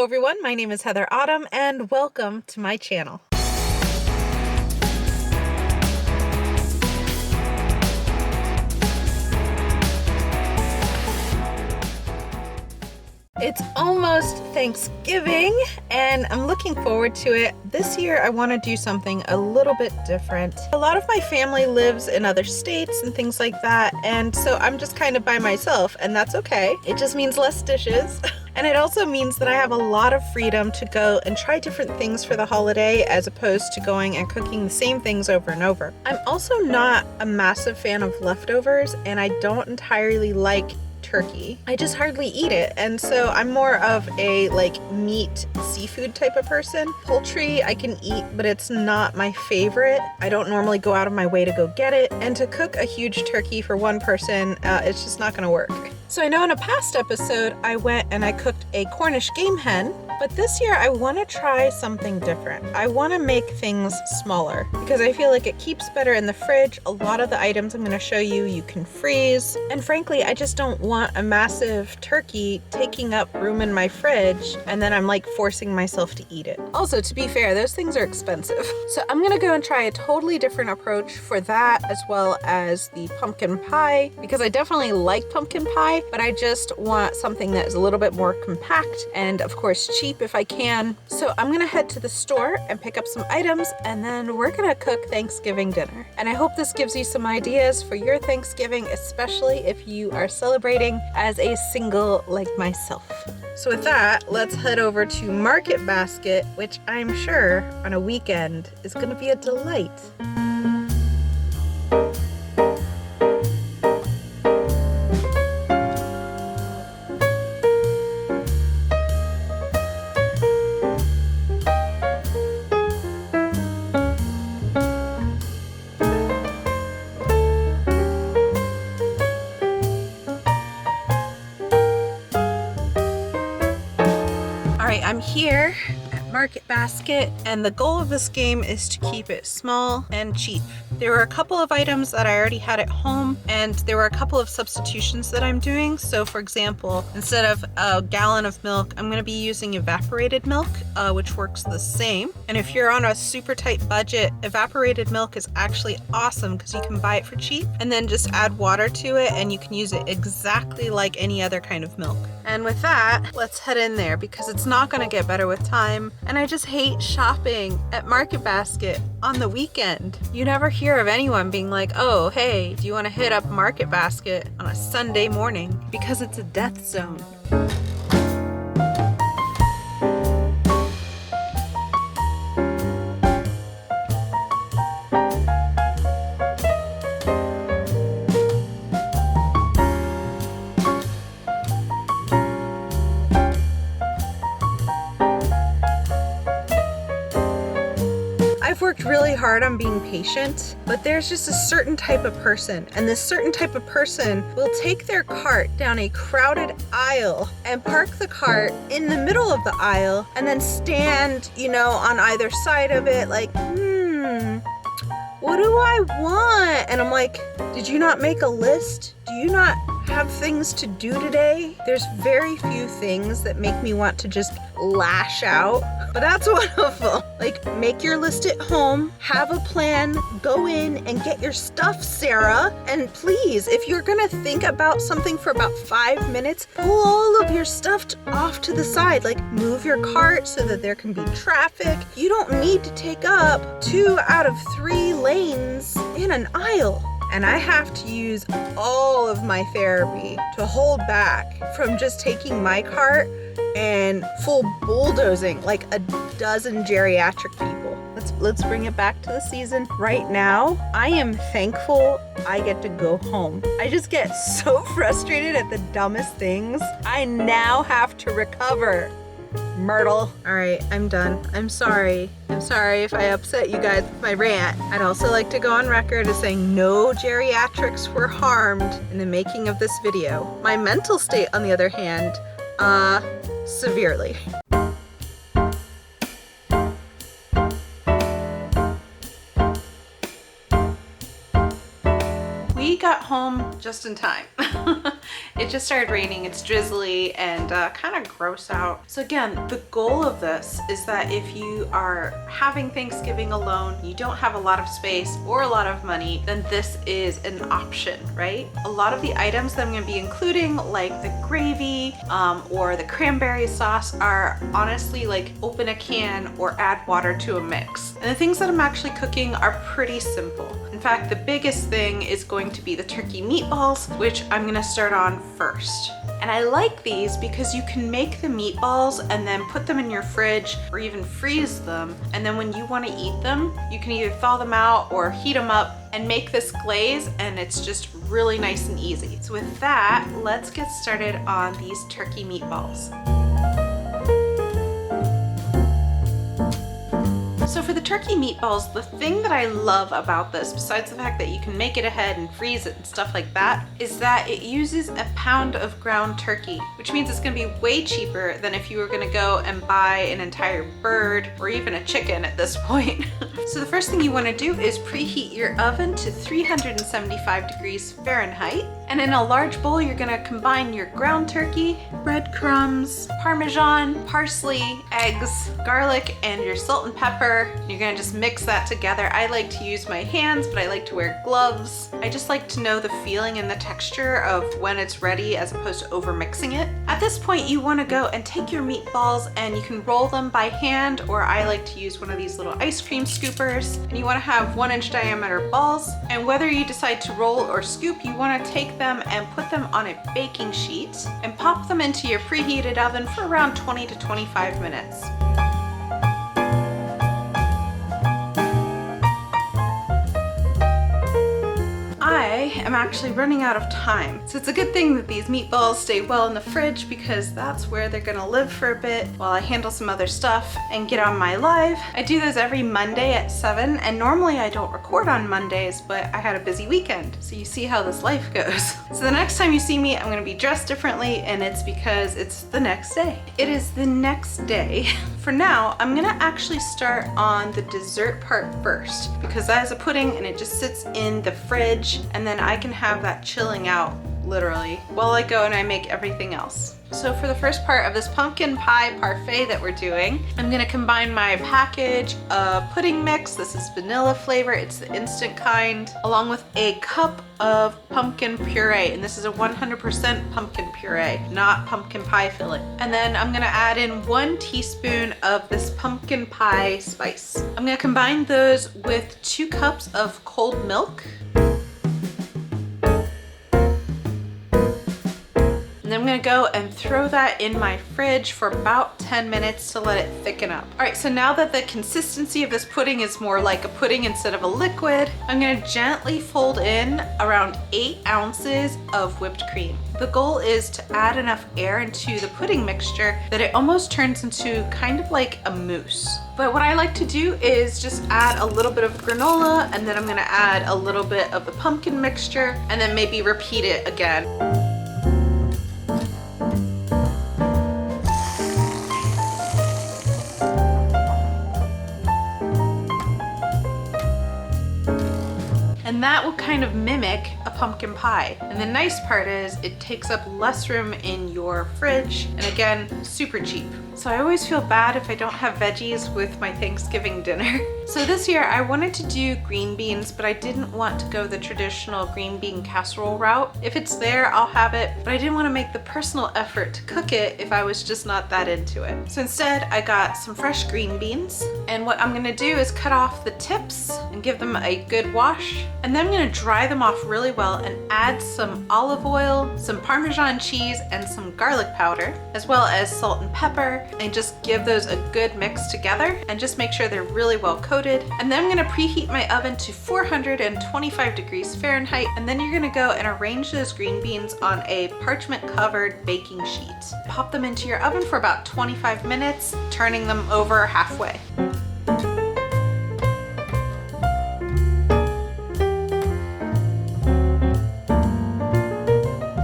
everyone, my name is Heather Autumn and welcome to my channel. It's almost Thanksgiving and I'm looking forward to it. This year I want to do something a little bit different. A lot of my family lives in other states and things like that, and so I'm just kind of by myself, and that's okay. It just means less dishes. And it also means that I have a lot of freedom to go and try different things for the holiday as opposed to going and cooking the same things over and over. I'm also not a massive fan of leftovers, and I don't entirely like turkey. I just hardly eat it, and so I'm more of a meat seafood type of person. Poultry I can eat, but it's not my favorite. I don't normally go out of my way to go get it, and to cook a huge turkey for one person, it's just not gonna work. So I know in a past episode I went and I cooked a Cornish game hen, but this year I want to try something different. I want to make things smaller because I feel like it keeps better in the fridge. A lot of the items I'm going to show you can freeze, and frankly I just don't want a massive turkey taking up room in my fridge and then I'm forcing myself to eat it. Also, to be fair, those things are expensive. So I'm going to go and try a totally different approach for that, as well as the pumpkin pie, because I definitely like pumpkin pie, but I just want something that is a little bit more compact and of course cheap if I can. So I'm gonna head to the store and pick up some items, and then we're gonna cook Thanksgiving dinner. And I hope this gives you some ideas for your Thanksgiving, especially if you are celebrating as a single like myself. So with that, let's head over to Market Basket, which I'm sure on a weekend is gonna be a delight. I'm here at Market Basket, and the goal of this game is to keep it small and cheap. There were a couple of items that I already had at home, and there were a couple of substitutions that I'm doing. So for example, instead of a gallon of milk, I'm going to be using evaporated milk, which works the same. And if you're on a super tight budget, evaporated milk is actually awesome because you can buy it for cheap and then just add water to it and you can use it exactly like any other kind of milk. And with that, let's head in there because it's not going to get better with time. And I just hate shopping at Market Basket on the weekend. You never hear of anyone being like, oh, hey, do you want to hit up Market Basket on a Sunday morning? Because it's a death zone. I've worked really hard on being patient, but there's just a certain type of person, and this certain type of person will take their cart down a crowded aisle and park the cart in the middle of the aisle and then stand, on either side of it what do I want? And I'm like, did you not make a list? Do you not have things to do today? There's very few things that make me want to just lash out, but that's one of them. Make your list at home, have a plan, go in and get your stuff, Sarah. And please, if you're gonna think about something for about 5 minutes, pull all of your stuff off to the side. Move your cart so that there can be traffic. You don't need to take up 2 out of 3 lanes in an aisle. And I have to use all of my therapy to hold back from just taking my cart and full bulldozing like a dozen geriatric people. Let's bring it back to the season. Right now, I am thankful I get to go home. I just get so frustrated at the dumbest things. I now have to recover. Myrtle. All right, I'm done. I'm sorry. I'm sorry if I upset you guys with my rant. I'd also like to go on record as saying no geriatrics were harmed in the making of this video. My mental state, on the other hand, severely. We got got home just in time. It just started raining, it's drizzly and kind of gross out. So again, the goal of this is that if you are having Thanksgiving alone, you don't have a lot of space or a lot of money, then this is an option, right? A lot of the items that I'm gonna be including, like the gravy or the cranberry sauce, are honestly like open a can or add water to a mix. And the things that I'm actually cooking are pretty simple. In fact, the biggest thing is going to be the turkey meatballs, which I'm gonna start on first. And I like these because you can make the meatballs and then put them in your fridge or even freeze them. And then when you want to eat them, you can either thaw them out or heat them up and make this glaze, and it's just really nice and easy. So with that, let's get started on these turkey meatballs. So for the turkey meatballs, the thing that I love about this, besides the fact that you can make it ahead and freeze it and stuff like that, is that it uses a pound of ground turkey, which means it's gonna be way cheaper than if you were gonna go and buy an entire bird or even a chicken at this point. So the first thing you wanna do is preheat your oven to 375 degrees Fahrenheit. And in a large bowl, you're gonna combine your ground turkey, breadcrumbs, Parmesan, parsley, eggs, garlic, and your salt and pepper. You're gonna just mix that together. I like to use my hands, but I like to wear gloves. I just like to know the feeling and the texture of when it's ready as opposed to over mixing it. At this point, you wanna go and take your meatballs and you can roll them by hand, or I like to use one of these little ice cream scoopers. And you wanna have 1-inch diameter balls. And whether you decide to roll or scoop, you wanna take them and put them on a baking sheet and pop them into your preheated oven for around 20 to 25 minutes. I am actually running out of time. So it's a good thing that these meatballs stay well in the fridge, because that's where they're gonna live for a bit while I handle some other stuff and get on my live. I do those every Monday at 7, and normally I don't record on Mondays, but I had a busy weekend. So you see how this life goes. So the next time you see me, I'm gonna be dressed differently, and it's because it's the next day. It is the next day. For now, I'm gonna actually start on the dessert part first, because that is a pudding and it just sits in the fridge, and then I can have that chilling out literally while I go and I make everything else. So for the first part of this pumpkin pie parfait that we're doing, I'm gonna combine my package of pudding mix. This is vanilla flavor, it's the instant kind, along with a cup of pumpkin puree. And this is a 100% pumpkin puree, not pumpkin pie filling. And then I'm gonna add in 1 teaspoon of this pumpkin pie spice. I'm gonna combine those with 2 cups of cold milk. And then I'm gonna go and throw that in my fridge for about 10 minutes to let it thicken up. All right, so now that the consistency of this pudding is more like a pudding instead of a liquid, I'm gonna gently fold in around 8 ounces of whipped cream. The goal is to add enough air into the pudding mixture that it almost turns into kind of like a mousse. But what I like to do is just add a little bit of granola, and then I'm gonna add a little bit of the pumpkin mixture, and then maybe repeat it again. And that will kind of mimic a pumpkin pie. And the nice part is it takes up less room in your fridge, and again, super cheap. So I always feel bad if I don't have veggies with my Thanksgiving dinner. So this year I wanted to do green beans, but I didn't want to go the traditional green bean casserole route. If it's there, I'll have it, but I didn't want to make the personal effort to cook it if I was just not that into it. So instead, I got some fresh green beans, and what I'm gonna do is cut off the tips and give them a good wash. And then I'm gonna dry them off really well and add some olive oil, some Parmesan cheese, and some garlic powder, as well as salt and pepper, and just give those a good mix together and just make sure they're really well coated. And then I'm gonna preheat my oven to 425 degrees Fahrenheit, and then you're gonna go and arrange those green beans on a parchment covered baking sheet. Pop them into your oven for about 25 minutes, turning them over halfway.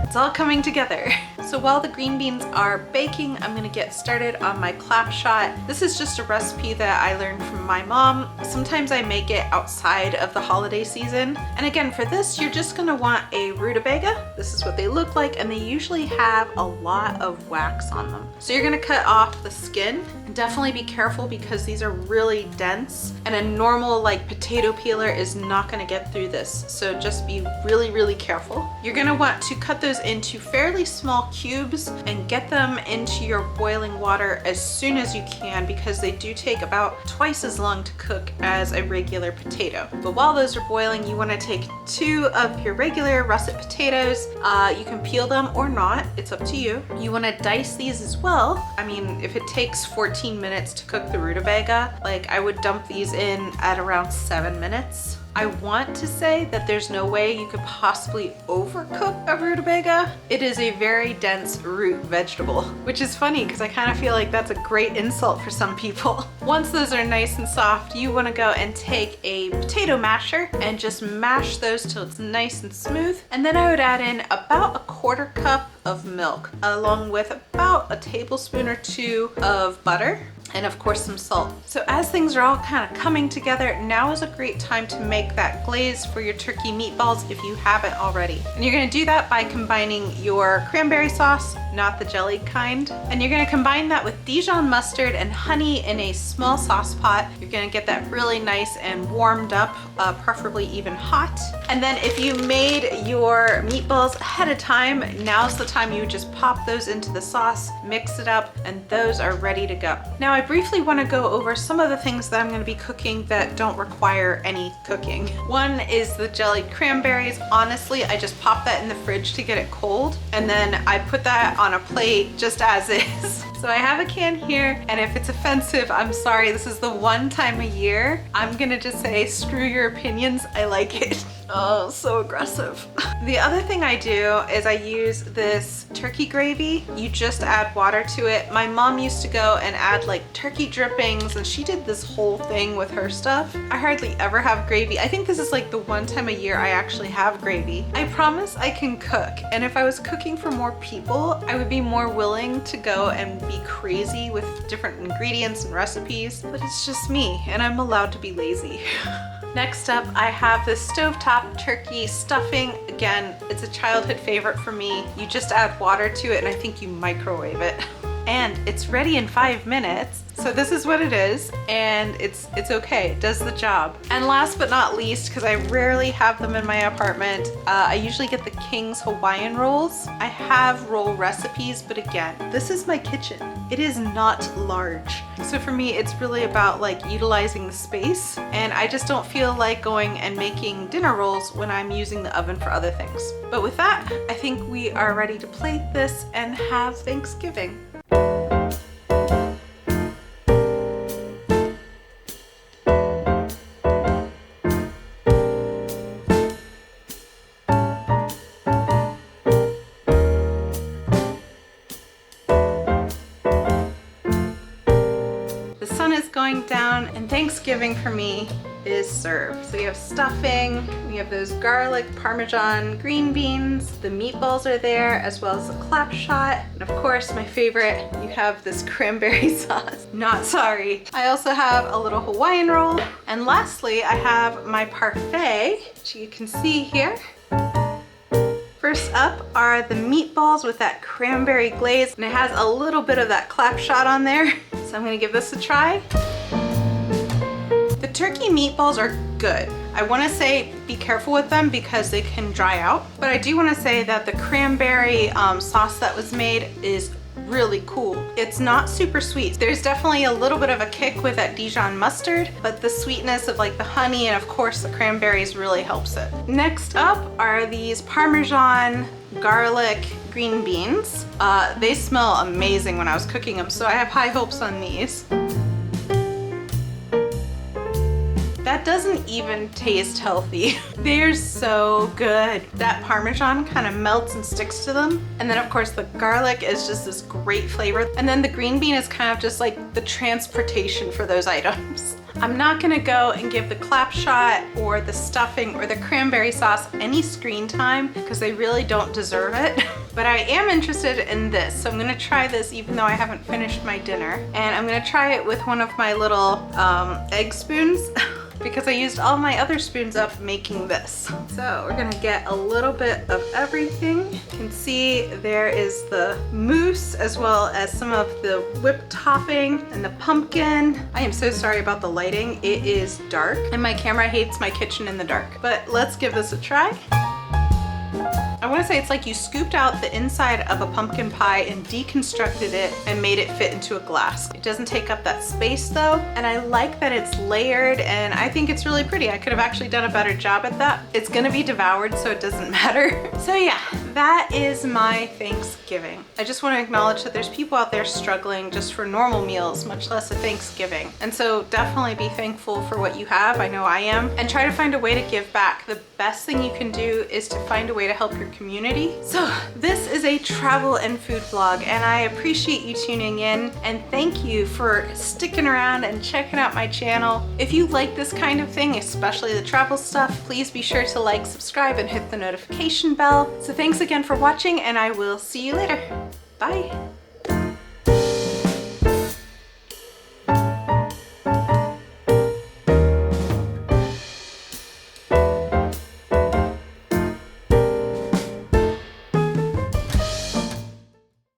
It's all coming together. So while the green beans are baking, I'm gonna get started on my clap shot. This is just a recipe that I learned from my mom. Sometimes I make it outside of the holiday season. And again, for this, you're just gonna want a rutabaga. This is what they look like, and they usually have a lot of wax on them. So you're gonna cut off the skin. And definitely be careful because these are really dense, and a normal like potato peeler is not gonna get through this. So just be really, really careful. You're gonna want to cut those into fairly small cubes and get them into your boiling water as soon as you can, because they do take about twice as long to cook as a regular potato. But while those are boiling, you want to take 2 of your regular russet potatoes. You can peel them or not, it's up to you. You want to dice these as well. I mean, if it takes 14 minutes to cook the rutabaga, like I would dump these in at around 7 minutes. I want to say that there's no way you could possibly overcook a rutabaga. It is a very dense root vegetable, which is funny because I kind of feel like that's a great insult for some people. Once those are nice and soft, you want to go and take a potato masher and just mash those till it's nice and smooth. And then I would add in about a 1/4 cup of milk, along with about a tablespoon or 2 of butter, and of course some salt. So as things are all kind of coming together, now is a great time to make that glaze for your turkey meatballs if you haven't already. And you're gonna do that by combining your cranberry sauce, not the jellied kind. And you're gonna combine that with Dijon mustard and honey in a small sauce pot. You're gonna get that really nice and warmed up, preferably even hot. And then if you made your meatballs ahead of time, now's the time you just pop those into the sauce, mix it up, and those are ready to go. Now I briefly want to go over some of the things that I'm going to be cooking that don't require any cooking. One is the jellied cranberries. Honestly, I just pop that in the fridge to get it cold, and then I put that on a plate just as is. So I have a can here, and if it's offensive, I'm sorry. This is the one time a year I'm gonna just say, screw your opinions, I like it. Oh, so aggressive. The other thing I do is I use this turkey gravy. You just add water to it. My mom used to go and add like turkey drippings, and she did this whole thing with her stuff. I hardly ever have gravy. I think this is like the one time a year I actually have gravy. I promise I can cook, and if I was cooking for more people, I would be more willing to go and be crazy with different ingredients and recipes, but it's just me, and I'm allowed to be lazy. Next up, I have this stovetop turkey stuffing. Again, it's a childhood favorite for me. You just add water to it, and I think you microwave it. And it's ready in 5 minutes. So this is what it is, and it's okay, it does the job. And last but not least, because I rarely have them in my apartment, I usually get the King's Hawaiian rolls. I have roll recipes, but again, this is my kitchen. It is not large. So for me, it's really about like utilizing the space, and I just don't feel like going and making dinner rolls when I'm using the oven for other things. But with that, I think we are ready to plate this and have Thanksgiving. Going down, and Thanksgiving for me is served. So you have stuffing, we have those garlic Parmesan green beans, the meatballs are there, as well as the clap shot, and of course my favorite, you have this cranberry sauce. Not sorry. I also have a little Hawaiian roll, and lastly I have my parfait, which you can see here. First up are the meatballs with that cranberry glaze, and it has a little bit of that clap shot on there. So I'm gonna give this a try. The turkey meatballs are good. I wanna say be careful with them because they can dry out, but I do wanna say that the cranberry sauce that was made is really cool. It's not super sweet. There's definitely a little bit of a kick with that Dijon mustard, but the sweetness of like the honey and of course the cranberries really helps it. Next up are these Parmesan garlic green beans. They smell amazing when I was cooking them, so I have high hopes on these. That doesn't even taste healthy. They're so good. That Parmesan kind of melts and sticks to them. And then of course the garlic is just this great flavor. And then the green bean is kind of just like the transportation for those items. I'm not gonna go and give the clap shot or the stuffing or the cranberry sauce any screen time because they really don't deserve it. But I am interested in this, so I'm gonna try this even though I haven't finished my dinner. And I'm gonna try it with one of my little egg spoons because I used all my other spoons up making this. So we're gonna get a little bit of everything. You can see there is the mousse as well as some of the whipped topping and the pumpkin. I am so sorry about the lighting. It is dark and my camera hates my kitchen in the dark. But let's give this a try. I want to say it's like you scooped out the inside of a pumpkin pie and deconstructed it and made it fit into a glass. It doesn't take up that space though, and I like that it's layered, and I think it's really pretty. I could have actually done a better job at that. It's gonna be devoured, so it doesn't matter. So yeah, that is my Thanksgiving. I just want to acknowledge that there's people out there struggling just for normal meals, much less a Thanksgiving. And so definitely be thankful for what you have. I know I am. And try to find a way to give back. The best thing you can do is to find a way to help your community. So this is a travel and food vlog, and I appreciate you tuning in, and thank you for sticking around and checking out my channel. If you like this kind of thing, especially the travel stuff, please be sure to like, subscribe, and hit the notification bell. So thanks again for watching, and I will see you later. Bye.